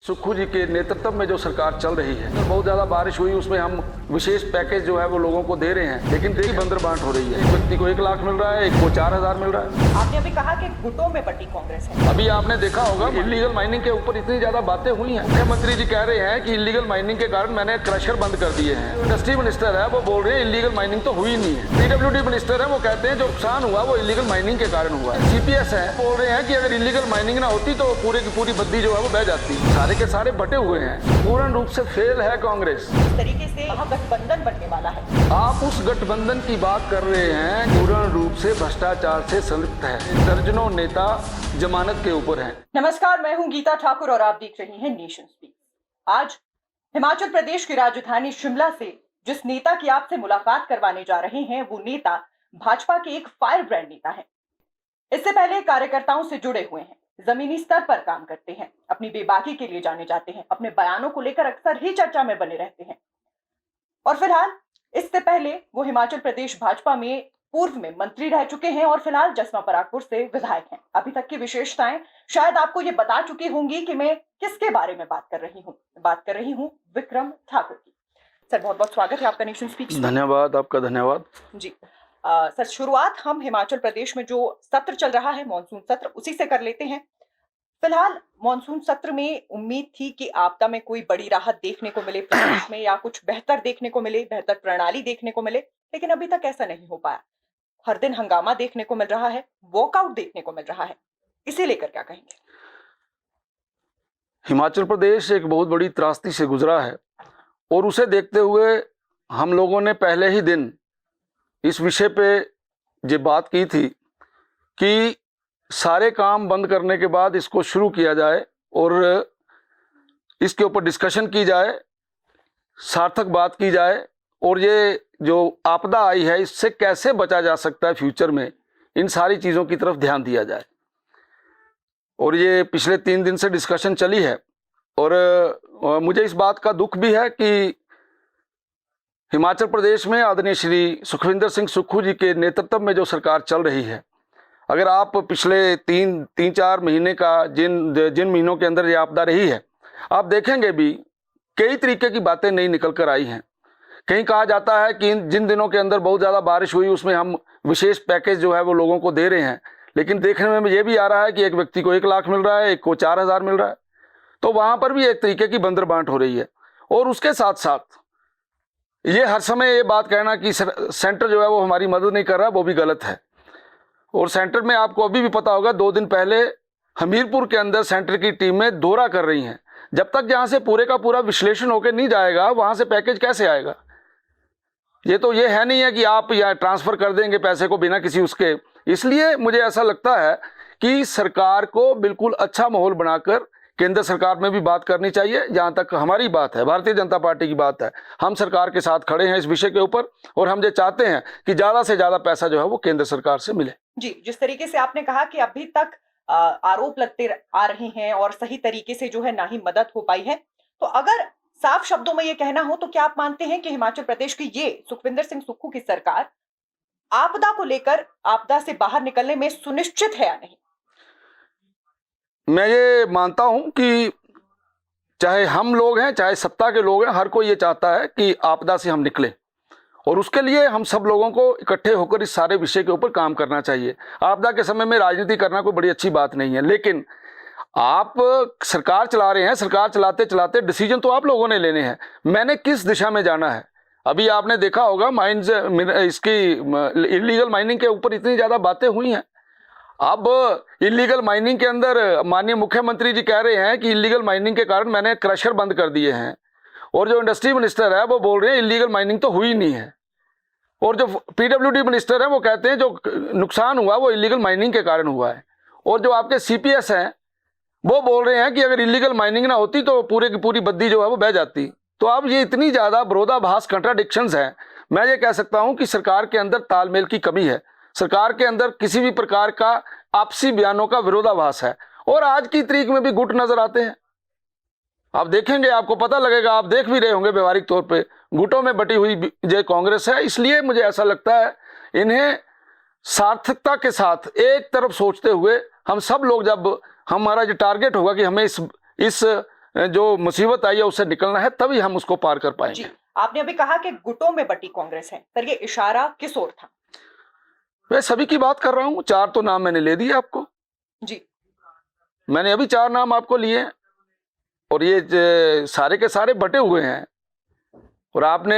सुक्खू जी के नेतृत्व में जो सरकार चल रही है, तो बहुत ज्यादा बारिश हुई, उसमें हम विशेष पैकेज जो है वो लोगों को दे रहे हैं, लेकिन देखिए बंदर बांट हो रही है। एक व्यक्ति को 1 लाख मिल रहा है, एक को 4000 मिल रहा है। आपने अभी कहा कि गुटों में बटी कांग्रेस है। अभी आपने देखा होगा इलीगल माइनिंग के ऊपर इतनी ज्यादा बातें हुई हैं। मुख्यमंत्री जी कह रहे हैं कि इलीगल माइनिंग के कारण मैंने क्रशर बंद कर दिए हैं। इंडस्ट्री मिनिस्टर है वो बोल रहे हैं इलीगल माइनिंग तो हुई नहीं है। पीडब्ल्यूडी मिनिस्टर है वो कहते हैं जो नुकसान हुआ वो इलीगल माइनिंग के कारण हुआ है। सीपीएस है बोल रहे हैं कि अगर इलीगल माइनिंग ना होती तो पूरे की पूरी बद्दी जो है वो बह जाती। सारे के सारे बटे हुए हैं। पूर्ण रूप से फेल है कांग्रेस। इस तरीके से महागठबंधन बनने वाला है। आप उस गठबंधन की बात कर रहे हैं, पूर्ण रूप से भ्रष्टाचार से संलिप्त है। दर्जनों नेता जमानत के ऊपर हैं। नमस्कार, मैं हूं गीता ठाकुर और आप देख रही हैं नेशन स्पीक। आज हिमाचल प्रदेश की राजधानी शिमला से जिस नेता की आपसे मुलाकात करवाने जा रहे हैं वो नेता भाजपा के एक फायर ब्रांड नेता है। इससे पहले कार्यकर्ताओं से जुड़े हुए हैं, जमीनी स्तर पर काम करते हैं, अपनी बेबाकी के लिए जाने जाते हैं, अपने बयानों को लेकर अक्सर ही चर्चा में बने रहते हैं। और फिलहाल इससे पहले वो हिमाचल प्रदेश भाजपा में पूर्व में मंत्री रह चुके हैं और फिलहाल जसवा परागपुर से विधायक हैं। अभी तक की विशेषताएं शायद आपको ये बता चुकी होंगी कि मैं किसके बारे में बात कर रही हूँ विक्रम ठाकुर की। सर, बहुत बहुत स्वागत है आपका नेशन स्पीक। धन्यवाद, आपका धन्यवाद जी। सर, शुरुआत हम हिमाचल प्रदेश में जो सत्र चल रहा है, मानसून सत्र, उसी से कर लेते हैं। फिलहाल मानसून सत्र में उम्मीद थी कि आपदा में कोई बड़ी राहत देखने को मिले प्रदेश में, या कुछ बेहतर देखने को मिले, बेहतर प्रणाली देखने को मिले, लेकिन अभी तक ऐसा नहीं हो पाया। हर दिन हंगामा देखने को मिल रहा है, वॉकआउट देखने को मिल रहा है। इसे लेकर क्या कहेंगे? हिमाचल प्रदेश एक बहुत बड़ी त्रासदी से गुजरा है और उसे देखते हुए हम लोगों ने पहले ही दिन इस विषय पे ये बात की थी कि सारे काम बंद करने के बाद इसको शुरू किया जाए और इसके ऊपर डिस्कशन की जाए, सार्थक बात की जाए और ये जो आपदा आई है इससे कैसे बचा जा सकता है फ्यूचर में, इन सारी चीज़ों की तरफ ध्यान दिया जाए। और ये पिछले 3 दिन से डिस्कशन चली है और मुझे इस बात का दुख भी है कि हिमाचल प्रदेश में आदरणीय श्री सुखविंदर सिंह सुक्खू जी के नेतृत्व में जो सरकार चल रही है, अगर आप पिछले 3-4 महीने का जिन महीनों के अंदर ये आपदा रही है, आप देखेंगे भी कई तरीके की बातें नई निकल कर आई हैं। कहीं कहा जाता है कि जिन दिनों के अंदर बहुत ज़्यादा बारिश हुई उसमें हम विशेष पैकेज जो है वो लोगों को दे रहे हैं, लेकिन देखने में ये भी आ रहा है कि एक व्यक्ति को 1 लाख मिल रहा है, एक को 4000 मिल रहा है। तो वहाँ पर भी एक तरीके की बंदर बांट हो रही है। और उसके साथ साथ ये हर समय ये बात कहना कि सेंटर जो है वो हमारी मदद नहीं कर रहा, वो भी गलत है। और सेंटर में आपको अभी भी पता होगा 2 दिन पहले हमीरपुर के अंदर सेंटर की टीमें दौरा कर रही हैं। जब तक यहाँ से पूरे का पूरा विश्लेषण होकर नहीं जाएगा वहाँ से पैकेज कैसे आएगा? ये है नहीं है कि आप या ट्रांसफ़र कर देंगे पैसे को बिना किसी उसके। इसलिए मुझे ऐसा लगता है कि सरकार को बिल्कुल अच्छा माहौल बनाकर केंद्र सरकार में भी बात करनी चाहिए। जहाँ तक हमारी बात है, भारतीय जनता पार्टी की बात है, हम सरकार के साथ खड़े हैं इस विषय के ऊपर और हम ये चाहते हैं कि ज़्यादा से ज़्यादा पैसा जो है वो केंद्र सरकार से मिले। जी, जिस तरीके से आपने कहा कि अभी तक आरोप लगते आ रहे हैं और सही तरीके से जो है ना ही मदद हो पाई है, तो अगर साफ शब्दों में ये कहना हो तो क्या आप मानते हैं कि हिमाचल प्रदेश की ये सुखविंदर सिंह सुक्खू की सरकार आपदा को लेकर, आपदा से बाहर निकलने में सुनिश्चित है या नहीं? मैं ये मानता हूं कि चाहे हम लोग हैं चाहे सत्ता के लोग हैं, हर कोई ये चाहता है कि आपदा से हम निकलें और उसके लिए हम सब लोगों को इकट्ठे होकर इस सारे विषय के ऊपर काम करना चाहिए। आपदा के समय में राजनीति करना कोई बड़ी अच्छी बात नहीं है, लेकिन आप सरकार चला रहे हैं, सरकार चलाते चलाते डिसीजन तो आप लोगों ने लेने हैं। मैंने किस दिशा में जाना है, अभी आपने देखा होगा माइंस इसकी इलीगल माइनिंग के ऊपर इतनी ज़्यादा बातें हुई हैं। अब इलीगल माइनिंग के अंदर माननीय मुख्यमंत्री जी कह रहे हैं कि इलीगल माइनिंग के कारण मैंने क्रशर बंद कर दिए हैं और जो इंडस्ट्री मिनिस्टर है वो बोल रहे हैं इलीगल माइनिंग तो हुई नहीं है। और जो पीडब्ल्यूडी मिनिस्टर है वो कहते हैं जो नुकसान हुआ वो इलीगल माइनिंग के कारण हुआ है। और जो आपके सीपीएस हैं वो बोल रहे हैं कि अगर इलीगल माइनिंग ना होती तो पूरे की पूरी बद्दी जो है वो बह जाती। तो अब ये इतनी ज़्यादा विरोधाभास कंट्राडिक्शंस हैं। मैं ये कह सकता हूँ कि सरकार के अंदर तालमेल की कमी है, सरकार के अंदर किसी भी प्रकार का आपसी बयानों का विरोधाभास है। और आज की तारीख में भी गुट नजर आते हैं, आप देखेंगे, आपको पता लगेगा, आप देख भी रहे होंगे व्यवहारिक तौर पे गुटों में बटी हुई जो कांग्रेस है। इसलिए मुझे ऐसा लगता है इन्हें सार्थकता के साथ एक तरफ सोचते हुए हम सब लोग, जब हमारा जो टारगेट होगा कि हमें इस जो मुसीबत आई है उससे निकलना है, तभी हम उसको पार कर पाएंगे। जी, आपने अभी कहा कि गुटों में बटी कांग्रेस है, सर ये इशारा किस ओर था? मैं सभी की बात कर रहा हूं, 4 तो नाम मैंने ले दिए आपको। जी, मैंने अभी 4 नाम आपको लिए और ये सारे के सारे बटे हुए हैं। और आपने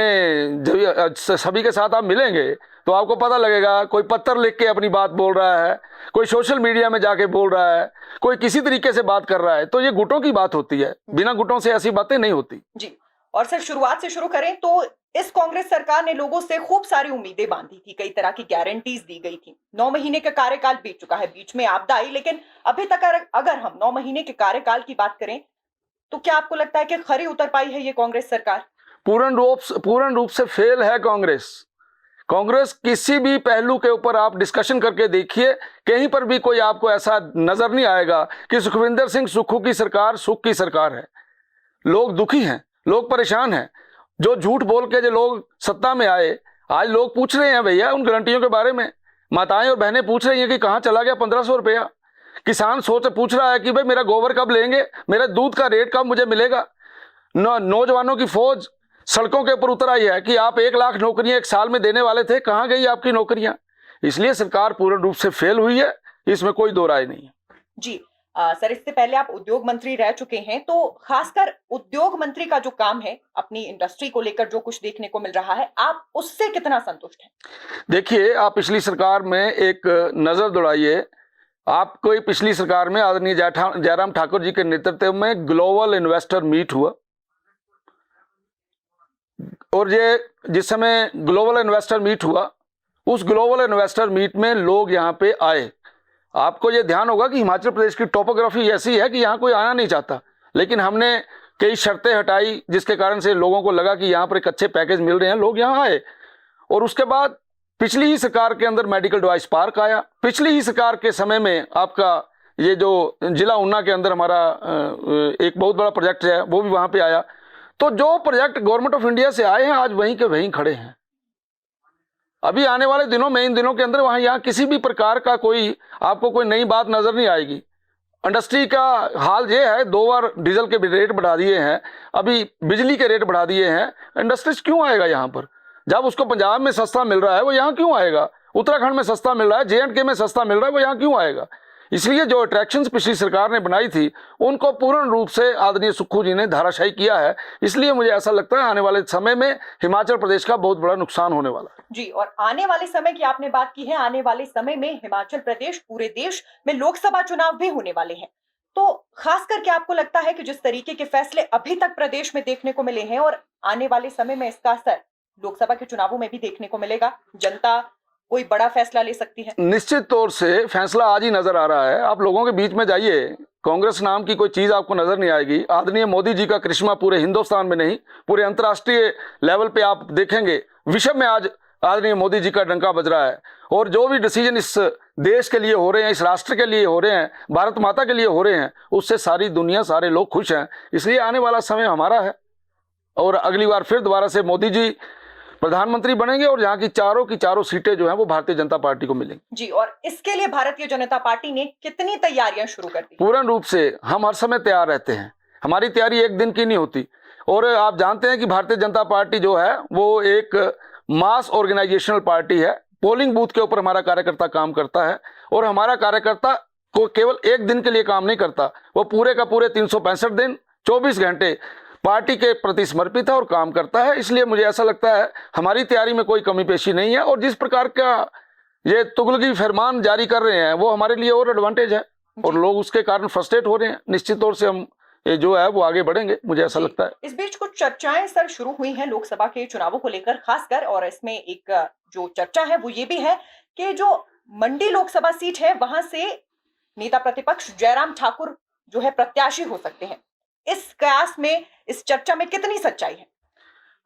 जब सभी के साथ आप मिलेंगे तो आपको पता लगेगा, कोई पत्थर लिख के अपनी बात बोल रहा है, कोई सोशल मीडिया में जाके बोल रहा है, कोई किसी तरीके से बात कर रहा है, तो ये गुटों की बात होती है, बिना गुटों से ऐसी बातें नहीं होती। जी। और सर शुरुआत से शुरू करें तो इस कांग्रेस सरकार ने लोगों से खूब सारी उम्मीदें बांधी थी, कई तरह की गारंटीज दी गई थी। 9 महीने का कार्यकाल बीत चुका है, बीच में आपदा आई, लेकिन अभी तक अगर हम 9 महीने के कार्यकाल की बात करें तो क्या आपको लगता है कि खरी उतर पाई है ये कांग्रेस सरकार? पूर्ण रूप से फेल है कांग्रेस। कांग्रेस किसी भी पहलू के ऊपर आप डिस्कशन करके देखिए, कहीं पर भी कोई आपको ऐसा नजर नहीं आएगा कि सुखविंदर सिंह सुक्खू की सरकार सुख की सरकार है। लोग दुखी हैं, लोग परेशान हैं। जो झूठ बोल के जो लोग सत्ता में आए, आज लोग पूछ रहे हैं भैया उन गारंटियों के बारे में। माताएं और बहनें पूछ रही हैं कि कहाँ चला गया 1500 रुपया। किसान पूछ रहा है कि भाई मेरा गोबर कब लेंगे, मेरा दूध का रेट कब मुझे मिलेगा। नौजवानों की फौज सड़कों के ऊपर उतर आई है कि आप 1 लाख नौकरियां 1 साल में देने वाले थे, कहां गई आपकी नौकरियां। इसलिए सरकार पूर्ण रूप से फेल हुई है, इसमें कोई दो राय नहीं है। जी सर, इससे पहले आप उद्योग मंत्री रह चुके हैं, तो खासकर उद्योग मंत्री का जो काम है, अपनी इंडस्ट्री को लेकर जो कुछ देखने को मिल रहा है, आप उससे कितना संतुष्ट हैं? देखिए, आप पिछली सरकार में एक नजर दौड़ाइए। आपको पिछली सरकार में आदरणीय जयराम ठाकुर जी के नेतृत्व में ग्लोबल इन्वेस्टर मीट हुआ, और ये जिस समय ग्लोबल इन्वेस्टर मीट हुआ, उस ग्लोबल इन्वेस्टर मीट में लोग यहाँ पे आए। आपको ये ध्यान होगा कि हिमाचल प्रदेश की टोपोग्राफी ऐसी है कि यहाँ कोई आना नहीं चाहता, लेकिन हमने कई शर्तें हटाई जिसके कारण से लोगों को लगा कि यहाँ पर एक अच्छे पैकेज मिल रहे हैं, लोग यहाँ आए। और उसके बाद पिछली ही सरकार के अंदर मेडिकल डिवाइस पार्क आया। पिछली ही सरकार के समय में आपका ये जो जिला ऊना के अंदर हमारा एक बहुत बड़ा प्रोजेक्ट है, वो भी वहाँ पे आया। तो जो प्रोजेक्ट गवर्नमेंट ऑफ इंडिया से आए हैं, आज वहीं के वहीं खड़े हैं। अभी आने वाले दिनों में, इन दिनों के अंदर वहाँ यहाँ किसी भी प्रकार का आपको कोई नई बात नजर नहीं आएगी। इंडस्ट्री का हाल ये है, 2 बार डीजल के रेट बढ़ा दिए हैं, अभी बिजली के रेट बढ़ा दिए हैं। इंडस्ट्रीज क्यों आएगा यहाँ पर? जब उसको पंजाब में सस्ता मिल रहा है वो यहाँ क्यों आएगा? उत्तराखंड में सस्ता मिल रहा है, JNK में सस्ता मिल रहा है, वो यहाँ क्यों आएगा? इसलिए जो अट्रैक्शंस पिछली सरकार ने बनाई थी उनको पूर्ण रूप से आदरणीय सुक्खू जी ने धाराशायी किया है। इसलिए मुझे ऐसा लगता है आने वाले समय में हिमाचल प्रदेश का बहुत बड़ा नुकसान होने वाला है। जी, और आने वाले समय की आपने बात की है, आने वाले समय में हिमाचल प्रदेश, पूरे देश में लोकसभा चुनाव भी होने वाले हैं। तो खास करके आपको लगता है कि जिस तरीके के फैसले अभी तक प्रदेश में देखने को मिले हैं और आने वाले समय में इसका असर लोकसभा के चुनावों में भी देखने को मिलेगा, जनता कोई बड़ा फैसला ले सकती है? निश्चित तौर से फैसला आज ही नजर आ रहा है। आप लोगों के बीच में जाइए, कांग्रेस नाम की कोई चीज आपको नजर नहीं आएगी। आदरणीय मोदी जी का करिश्मा पूरे हिंदुस्तान में नहीं, पूरे अंतर्राष्ट्रीय लेवल पे आप देखेंगे, विश्व में आज आदरणीय मोदी जी का डंका बज रहा है। और जो भी डिसीजन इस देश के लिए हो रहे हैं, इस राष्ट्र के लिए हो रहे हैं, भारत माता के लिए हो रहे हैं, उससे सारी दुनिया, सारे लोग खुश हैं। इसलिए आने वाला समय हमारा है और अगली बार फिर दोबारा से मोदी जी प्रधानमंत्री बनेंगे और यहाँ की चारों सीटें जो हैं वो भारतीय जनता पार्टी को मिलेंगी। जी, और इसके लिए भारतीय जनता पार्टी ने कितनी तैयारियां शुरू कर दी? पूर्ण रूप से हम हर समय तैयार रहते हैं। हमारी तैयारी एक दिन की नहीं होती। और आप जानते हैं कि भारतीय जनता पार्टी जो है वो एक मास ऑर्गेनाइजेशनल पार्टी है। पोलिंग बूथ के ऊपर हमारा कार्यकर्ता काम करता है और हमारा कार्यकर्ता को केवल एक दिन के लिए काम नहीं करता, वो पूरे का पूरे 365 दिन 24 घंटे पार्टी के प्रति समर्पित है और काम करता है। इसलिए मुझे ऐसा लगता है हमारी तैयारी में कोई कमी पेशी नहीं है। और जिस प्रकार का ये तुगलकी फरमान जारी कर रहे हैं वो हमारे लिए और एडवांटेज है और लोग उसके कारण फ्रस्ट्रेट हो रहे हैं। निश्चित तौर से हम ये जो है वो आगे बढ़ेंगे, मुझे ऐसा लगता है। इस बीच कुछ चर्चाएं सर शुरू हुई हैं लोकसभा के चुनावों को लेकर खासकर, और इसमें एक जो चर्चा है वो ये भी है कि जो मंडी लोकसभा सीट है वहां से नेता प्रतिपक्ष जयराम ठाकुर जो है प्रत्याशी हो सकते हैं। इस कयास में, इस चर्चा में कितनी सच्चाई है?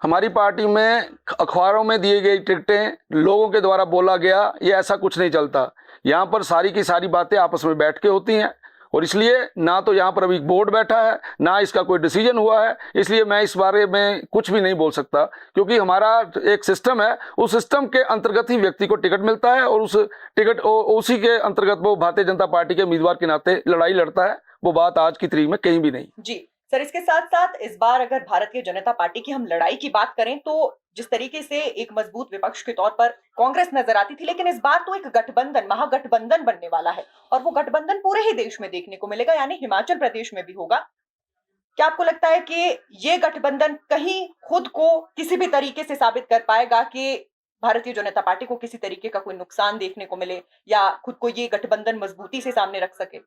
हमारी पार्टी में अखबारों में दिए गई टिकटें, लोगों के द्वारा बोला गया, ये ऐसा कुछ नहीं चलता। यहाँ पर सारी की सारी बातें आपस में बैठ के होती हैं और इसलिए ना तो यहाँ पर अभी बोर्ड बैठा है, ना इसका कोई डिसीजन हुआ है। इसलिए मैं इस बारे में कुछ भी नहीं बोल सकता, क्योंकि हमारा एक सिस्टम है, उस सिस्टम के अंतर्गत ही व्यक्ति को टिकट मिलता है और उस टिकट उसी के अंतर्गत वो भारतीय जनता पार्टी के उम्मीदवार के नाते लड़ाई लड़ता है। वो बात आज की तारीख में कहीं भी नहीं। जी, सर, इसके साथ साथ इस बार अगर भारतीय जनता पार्टी की हम लड़ाई की बात करें तो जिस तरीके से एक मजबूत विपक्ष के तौर पर कांग्रेस नजर आती थी, लेकिन इस बार तो एक गठबंधन, महागठबंधन बनने वाला है और वो गठबंधन पूरे ही देश में देखने को मिलेगा, यानी हिमाचल प्रदेश में भी होगा। क्या आपको लगता है कि ये गठबंधन कहीं खुद को किसी भी तरीके से साबित कर पाएगा कि भारतीय जनता पार्टी को किसी तरीके का कोई नुकसान देखने को मिले या खुद को ये गठबंधन मजबूती से सामने रख सके?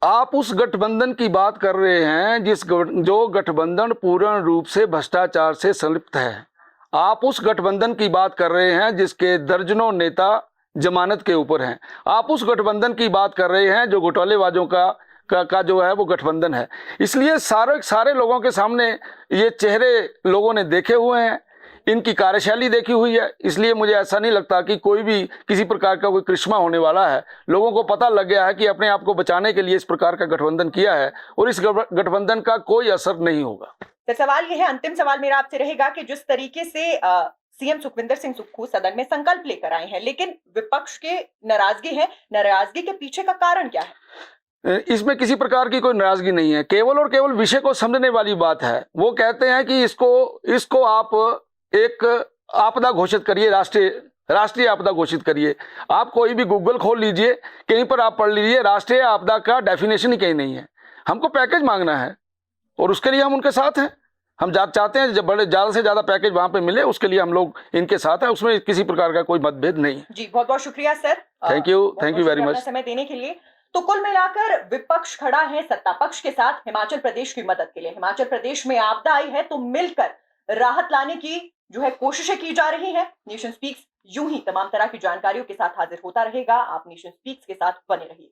आप उस गठबंधन की बात कर रहे हैं जो गठबंधन पूर्ण रूप से भ्रष्टाचार से संलिप्त है। आप उस गठबंधन की बात कर रहे हैं जिसके दर्जनों नेता जमानत के ऊपर हैं। आप उस गठबंधन की बात कर रहे हैं जो घोटालेबाजों का जो है वो गठबंधन है। इसलिए सारे लोगों के सामने ये चेहरे लोगों ने देखे हुए हैं, इनकी कार्यशैली देखी हुई है। इसलिए मुझे ऐसा नहीं लगता कि कोई भी किसी प्रकार का कोई करिश्मा होने वाला है। लोगों को पता लग गया है कि अपने आप को बचाने के लिए इस प्रकार का गठबंधन किया है और इस गठबंधन का कोई असर नहीं होगा। तो सवाल ये है, अंतिम सवाल मेरा आपसे रहेगा कि जिस तरीके से सीएम सुखविंदर सिंह सुक्खू सदन में संकल्प लेकर आए हैं, लेकिन विपक्ष के नाराजगी है, नाराजगी के पीछे का कारण क्या है? इसमें किसी प्रकार की कोई नाराजगी नहीं है, केवल और केवल विषय को समझने वाली बात है। वो कहते हैं कि इसको आप एक आपदा घोषित करिए, राष्ट्रीय आपदा घोषित करिए। आप कोई भी गूगल खोल लीजिए, कहीं पर आप पढ़ लीजिए, राष्ट्रीय आपदा का डेफिनेशन ही कहीं नहीं है। हमको पैकेज मांगना है और उसके लिए हम उनके साथ हैं। हम चाहते हैं जब बड़े ज़्यादा से ज़्यादा पैकेज वहां पे मिले, उसके लिए हम लोग इनके साथ हैं। उसमें किसी प्रकार का कोई मतभेद नहीं है। जी, बहुत बहुत शुक्रिया sir. Thank you very much समय देने के लिए। तो कुल मिलाकर विपक्ष खड़ा है सत्ता पक्ष के साथ हिमाचल प्रदेश की मदद के लिए। हिमाचल प्रदेश में आपदा आई है तो मिलकर राहत लाने की जो है कोशिशें की जा रही हैं। नेशन स्पीक्स यूं ही तमाम तरह की जानकारियों के साथ हाजिर होता रहेगा। आप नेशन स्पीक्स के साथ बने रहिए।